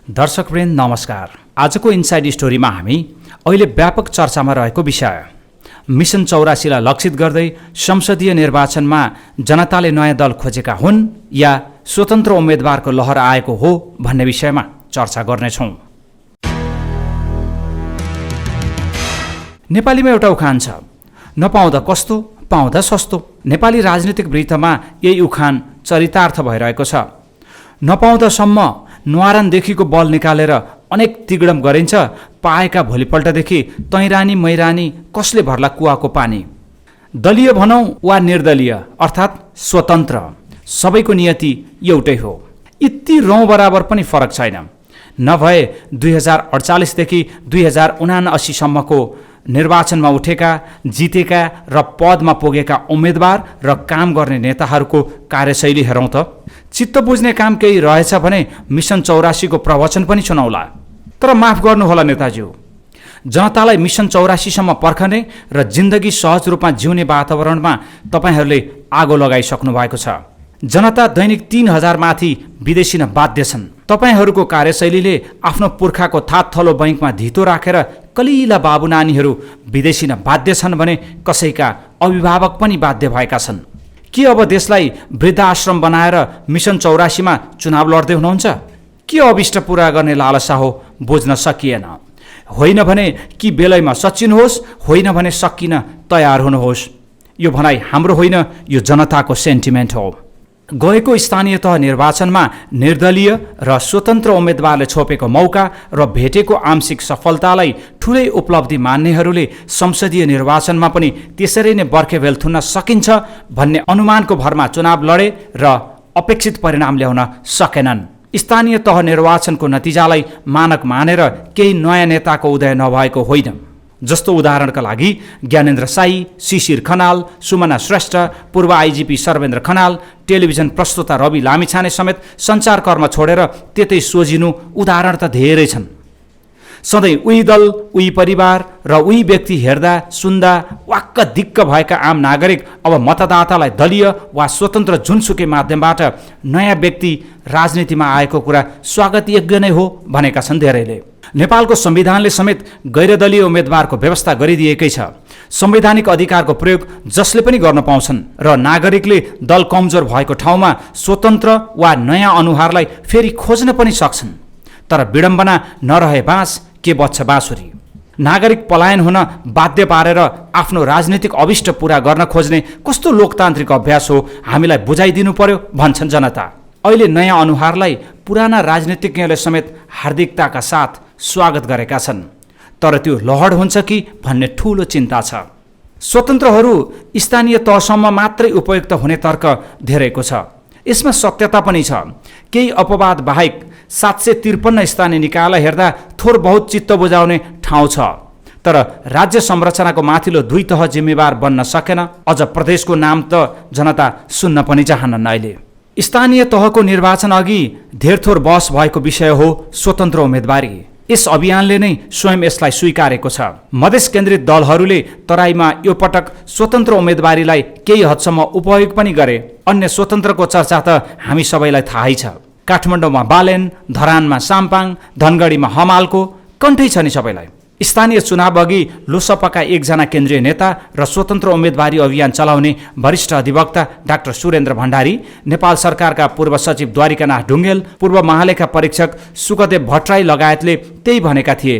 दर्शकवृन्द नमस्कार। आजको इनसाइड स्टोरीमा हामी अहिले व्यापक चर्चामा रहेको विषय मिसन 84लाई लक्षित गर्दै संसदीय निर्वाचनमा जनताले नयाँ दल खोजेका हुन् या स्वतन्त्र उम्मेदवारको लहर आएको हो भन्ने विषयमा चर्चा गर्नेछौँ। नेपालीमा एउटा उखान छ, नपाउँदा कस्तो पाउँदा सस्तो। नेपाली राजनीतिक वृत्तमा यही उखान चरितार्थ भइरहेको छ। नपाउँदासम्म न्वारानदेखिको बल निकालेर अनेक तिगडम गरिन्छ, पाएका भोलिपल्टदेखि तैरानी मैरानी कसले भर्ला कुवाको पानी। दलीय भनौँ वा निर्दलीय अर्थात् स्वतन्त्र, सबैको नियति एउटै हो। यति रौँ बराबर पनि फरक छैन। नभए 2048देखि 2079सम्मको निर्वाचनमा उठेका, जितेका र पदमा पुगेका उम्मेदवार र काम गर्ने नेताहरूको कार्यशैली हेरौँ त। चित्त बुझ्ने काम केही रहेछ भने मिसन 84को प्रवचन पनि सुनौला। तर माफ गर्नुहोला नेताज्यू, जनतालाई मिसन 84सम्म पर्खने र जिन्दगी सहज रूपमा जिउने वातावरणमा तपाईहरूले आगो लगाइसक्नु भएको छ। जनता दैनिक 3000 माथि विदेशिन बाध्य छन्। तपाईहरूको कार्यशैलीले आफ्नो पुर्खाको थातथलो बैंकमा धितो राखेर कलिला बाबु नानीहरू विदेशिन बाध्य छन् भने कसैका अभिभावक पनि बाध्य भएका छन्। के अब देशलाई वृद्धाश्रम बनाएर मिसन 84मा चुनाव लड्दै हुनुहुन्छ? के अभिष्ट पूरा गर्ने लालसा हो बुझ्न सकिएन। होइन भने कि बेलैमा सचिनुहोस्, होइन भने सकिन तयार हुनुहोस्। यो भनाइ हाम्रो होइन, यो जनताको सेन्टिमेन्ट हो। गएको स्थानीय तह निर्वाचनमा निर्दलीय र स्वतन्त्र उम्मेदवारले छोपेको मौका र भेटेको आंशिक सफलतालाई ठूलै उपलब्धि मान्नेहरूले संसदीय निर्वाचनमा पनि त्यसरी नै बर्खेभेल थुन्न सकिन्छ भन्ने अनुमानको भरमा चुनाव लडे र अपेक्षित परिणाम ल्याउन सकेनन्। स्थानीय तह निर्वाचनको नतिजालाई मानक मानेर केही नयाँ नेताको उदय नभएको होइन। जस्तो उदाहरणका लागि ज्ञानेन्द्र साई, शिशिर खनाल, सुमना श्रेष्ठ, पूर्व आइजिपी सर्वेन्द्र खनाल, टेलिभिजन प्रस्तुता रवि लामिछाने समेत सञ्चारकर्म छोडेर त्यतै सोझिनु उदाहरण त धेरै छन्। सधैँ उही दल, उही परिवार र उही व्यक्ति हेर्दा सुन्दा वाक्क दिक्क भएका आम नागरिक अब मतदातालाई दलीय वा स्वतन्त्र जुनसुकै माध्यमबाट नयाँ व्यक्ति राजनीतिमा आएको कुरा स्वागत योग्य नै हो भनेका छन् धेरैले। नेपालको संविधानले समेत गैरदलीय उम्मेदवारको व्यवस्था गरिदिएकै छ। संवैधानिक अधिकारको प्रयोग जसले पनि गर्न पाउँछन् र नागरिकले दल कमजोर भएको ठाउँमा स्वतन्त्र वा नयाँ अनुहारलाई फेरि खोज्न पनि सक्छन्। तर विडम्बना नरहे बाँस के बच्छ बाँसुरी। नागरिक पलायन हुन बाध्य पारेर आफ्नो राजनीतिक अभिष्ट पूरा गर्न खोज्ने कस्तो लोकतान्त्रिक अभ्यास हो, हामीलाई बुझाइदिनु पर्यो भन्छन् जनता। अहिले नयाँ अनुहारलाई पुराना राजनीतिज्ञले समेत हार्दिकताका साथ स्वागत गरेका छन्। तर त्यो लहड हुन्छ कि भन्ने ठूलो चिन्ता छ। स्वतन्त्रहरू स्थानीय तहसम्म मात्रै उपयुक्त हुने तर्क धेरैको छ। यसमा सत्यता पनि छ। केही अपवाद बाहेक 753 स्थानीय निकायलाई हेर्दा थोर बहुत चित्त बुझाउने ठाउँ छ। तर राज्य संरचनाको माथिल्लो 2 तह जिम्मेवार बन्न सकेन। अझ प्रदेशको नाम त जनता सुन्न पनि चाहन्न। अहिले स्थानीय तहको निर्वाचन अघि धेरथोर बहस भएको विषय हो स्वतन्त्र उम्मेदवारी। यस अभियानले नै स्वयं यसलाई स्वीकारेको छ। मधेस केन्द्रित दलहरूले तराईमा यो पटक स्वतन्त्र उम्मेदवारीलाई केही हदसम्म उपयोग पनि गरे। अन्य स्वतन्त्रको चर्चा त हामी सबैलाई थाहै छ। काठमाडौँमा बालेन, धरानमा साम्पाङ, धनगढीमा हमालको कण्ठै छ नि सबैलाई। स्थानीय चुनाव अघि लोसपाका एकजना केन्द्रीय नेता र स्वतन्त्र उम्मेदवारी अभियान चलाउने वरिष्ठ अधिवक्ता डाक्टर सुरेन्द्र भण्डारी, नेपाल सरकारका पूर्व सचिव द्वारिकानाथ ढुङ्गेल, पूर्व महालेखा परीक्षक सुखदेव भट्टराई लगायतले त्यही भनेका थिए।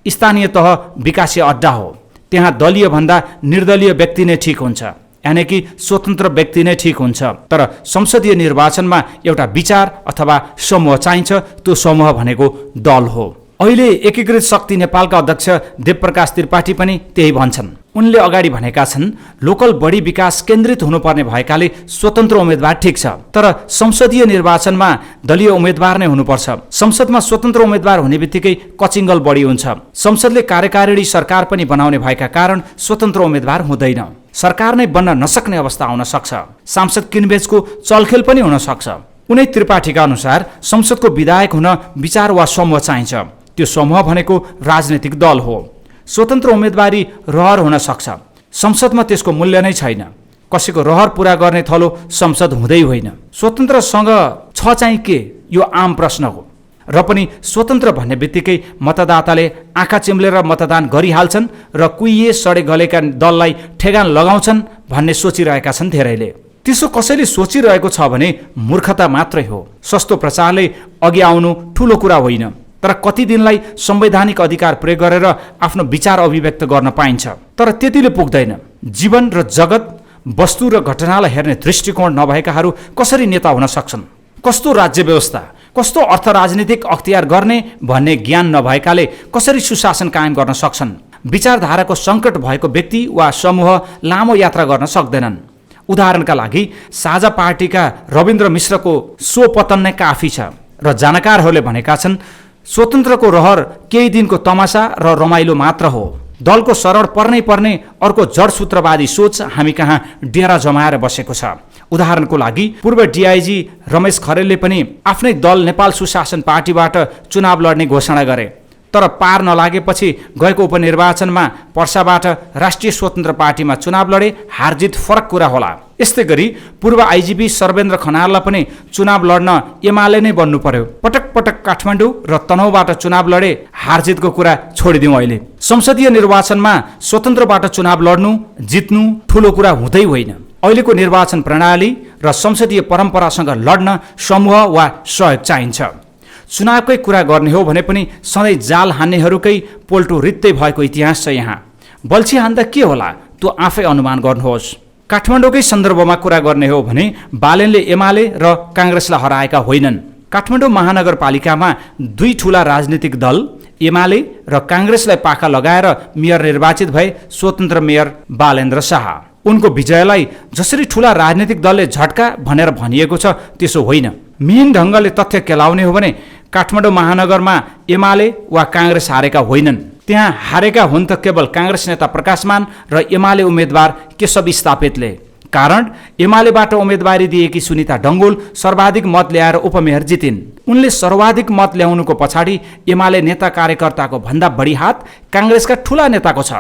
स्थानीय तह विकासीय अड्डा हो। त्यहाँ दलीय भन्दा निर्दलीय व्यक्ति नै ठिक हुन्छ, यानि कि स्वतन्त्र व्यक्ति नै ठिक हुन्छ। तर संसदीय निर्वाचनमा एउटा विचार अथवा समूह चाहिन्छ। त्यो समूह भनेको दल हो। अहिले एकीकृत शक्ति नेपालका अध्यक्ष देवप्रकाश त्रिपाठी पनि त्यही भन्छन्। उनले अगाडि भनेका छन्, लोकल बढी विकास केन्द्रित हुनुपर्ने भएकाले स्वतन्त्र उम्मेदवार ठिक छ, तर संसदीय निर्वाचनमा दलीय उम्मेदवार नै हुनुपर्छ। संसदमा स्वतन्त्र उम्मेदवार हुने बित्तिकै कचिङ्गल बढी हुन्छ। संसदले कार्यकारिणी सरकार पनि बनाउने भएका कारण स्वतन्त्र उम्मेदवार हुँदैन। सरकार नै बन्न नसक्ने अवस्था आउन सक्छ। सांसद किनबेचको चलखेल पनि हुन सक्छ। उनै त्रिपाठीका अनुसार संसदको विधायक हुन विचार वा समूह चाहिन्छ। त्यो समूह भनेको राजनीतिक दल हो। स्वतन्त्र उम्मेदवारी रहर हुन सक्छ। संसदमा त्यसको मूल्य नै छैन। कसैको रहर पूरा गर्ने थलो संसद हुँदै होइन। स्वतन्त्रसँग छ चाहिँ के, यो आम प्रश्न हो। र पनि स्वतन्त्र भन्ने बित्तिकै मतदाताले आँखा चिम्लेर मतदान गरिहाल्छन् र कुहिए सडे गलेका दललाई ठेगान लगाउँछन् भन्ने सोचिरहेका छन् धेरैले। त्यसो कसैले सोचिरहेको छ भने मूर्खता मात्रै हो। सस्तो प्रचारले अघि आउनु ठूलो कुरा होइन, तर कति दिनलाई संवैधानिक अधिकार प्रयोग गरेर आफ्नो विचार अभिव्यक्त गर्न पाइन्छ। तर त्यतिले पुग्दैन। जीवन र जगत, वस्तु र घटनालाई हेर्ने दृष्टिकोण नभएकाहरू कसरी नेता हुन सक्छन्? कस्तो राज्य व्यवस्था, कस्तो अर्थ राजनीतिक अख्तियार गर्ने भन्ने ज्ञान नभएकाले कसरी सुशासन कायम गर्न सक्छन्? विचारधाराको सङ्कट भएको व्यक्ति वा समूह लामो यात्रा गर्न सक्दैनन्। उदाहरणका लागि साझा पार्टीका रविन्द्र मिश्रको सो पतन नै काफी छ र जानकारहरूले भनेका छन् स्वतन्त्रको रहर केही दिनको तमासा र रमाइलो मात्र हो। दलको शरण पर्ने अर्को जडसूत्रवादी सोच हामी कहाँ डेरा जमाएर बसेको छ। उदाहरणको लागि पूर्व डिआइजी रमेश खरेलले पनि आफ्नै दल नेपाल सुशासन पार्टीबाट चुनाव लड्ने घोषणा गरे, तर पार नलागेपछि गएको उपनिर्वाचनमा पर्साबाट राष्ट्रिय स्वतन्त्र पार्टीमा चुनाव लडे। हारजित फरक कुरा होला। यस्तै गरी पूर्व आइजिपी सर्वेन्द्र खनाललाई पनि चुनाव लड्न एमाले नै बन्नु पर्यो। पटक पटक काठमाडौँ र तनहुँबाट चुनाव लडे। हारजितको कुरा छोडिदिउँ। अहिले संसदीय निर्वाचनमा स्वतन्त्रबाट चुनाव लड्नु जित्नु ठूलो कुरा हुँदै होइन। अहिलेको निर्वाचन प्रणाली र संसदीय परम्परासँग लड्न समूह वा सहयोग चाहिन्छ। चुनावकै कुरा गर्ने हो भने पनि सधैँ जाल हान्नेहरूकै पोल्टो रित्तै भएको इतिहास छ। यहाँ बल्छी हान्दा के होला त्यो आफै अनुमान गर्नुहोस्। काठमाडौँकै सन्दर्भमा कुरा गर्ने हो भने बालेनले एमाले र काङ्ग्रेसलाई हराएका होइनन्। काठमाडौँ महानगरपालिकामा दुई ठूला राजनीतिक दल एमाले र काङ्ग्रेसलाई पाखा लगाएर मेयर निर्वाचित भए स्वतन्त्र मेयर बालेन्द्र शाह। उनको विजयलाई जसरी ठूला राजनीतिक दलले झट्का भनेर भनिएको छ त्यसो होइन। मिहिन ढङ्गले तथ्य केलाउने हो भने काठमाडौँ महानगरमा एमाले वा काङ्ग्रेस हारेका होइनन्। त्यहाँ हारेका हुन् त केवल काङ्ग्रेस नेता प्रकाशमान र एमाले उम्मेद्वार केशव स्थापितले। कारण एमालेबाट उम्मेदवारी दिएकी सुनिता डङ्गोल सर्वाधिक मत ल्याएर उपमेयर जितिन्। उनले सर्वाधिक मत ल्याउनुको पछाडि एमाले नेता कार्यकर्ताको भन्दा बढी हात काङ्ग्रेसका ठूला नेताको छ।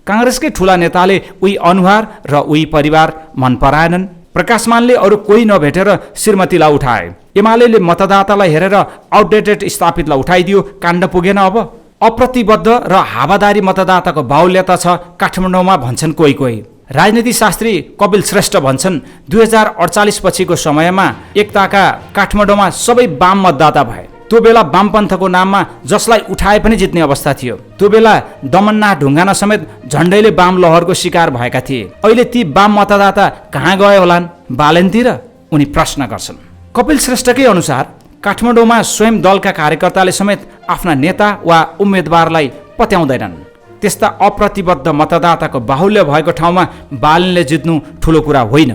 काङ्ग्रेसकै ठूला नेताले उही अनुहार र उही परिवार मन पराएनन्। प्रकाशमानले अरू कोही नभेटेर श्रीमतीलाई उठाए। एमाले मतदातालाई हेरेर आउटडेटेड स्थापितलाई उठाइदियो। काण्ड पुगेन। अब अप्रतिबद्ध र हावादारी मतदाताको बाहुल्यता छ काठमाडौँमा भन्छन् कोही। राजनीति शास्त्री कपिल श्रेष्ठ भन्छन् 2048 पछिको समयमा एकताका काठमाडौँमा सबै वाम मतदाता भए। त्यो बेला वामपन्थको नाममा जसलाई उठाए पनि जित्ने अवस्था थियो। त्यो बेला दमन्ना ढुङ्गाना समेत झण्डैले वाम लहरको शिकार भएका थिए। अहिले ती वाम मतदाता कहाँ गए होलान्? बालेनतिर? उनी प्रश्न गर्छन्। कपिल श्रेष्ठकै अनुसार काठमाडौँमा स्वयं दलका कार्यकर्ताले समेत आफ्ना नेता वा उम्मेदवारलाई पत्याउँदैनन्। त्यस्ता अप्रतिबद्ध मतदाताको बाहुल्य भएको ठाउँमा बालेनले जित्नु ठूलो कुरा होइन।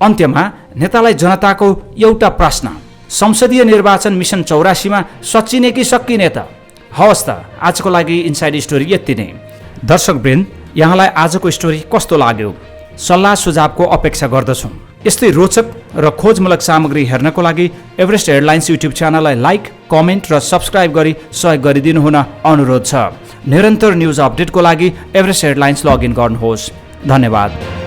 अन्त्यमा नेतालाई जनताको एउटा प्रश्न, संसदीय निर्वाचन मिसन 84मा सच्चिने कि सकिने त? हवस् त, आजको लागि इनसाइड स्टोरी यति नै। दर्शकवृन्द, यहाँलाई आजको स्टोरी कस्तो लाग्यो? सल्लाह सुझावको अपेक्षा गर्दछौँ। यस्तै रोचक र खोजमूलक सामग्री हेर्नको लागि एभरेस्ट हेडलाइन्स युट्युब च्यानललाई लाइक, कमेन्ट र सब्सक्राइब गरी सहयोग गरिदिनु हुन अनुरोध छ। निरन्तर न्युज अपडेटको लागि एभरेस्ट हेडलाइन्स लगइन गर्नुहोस्। धन्यवाद।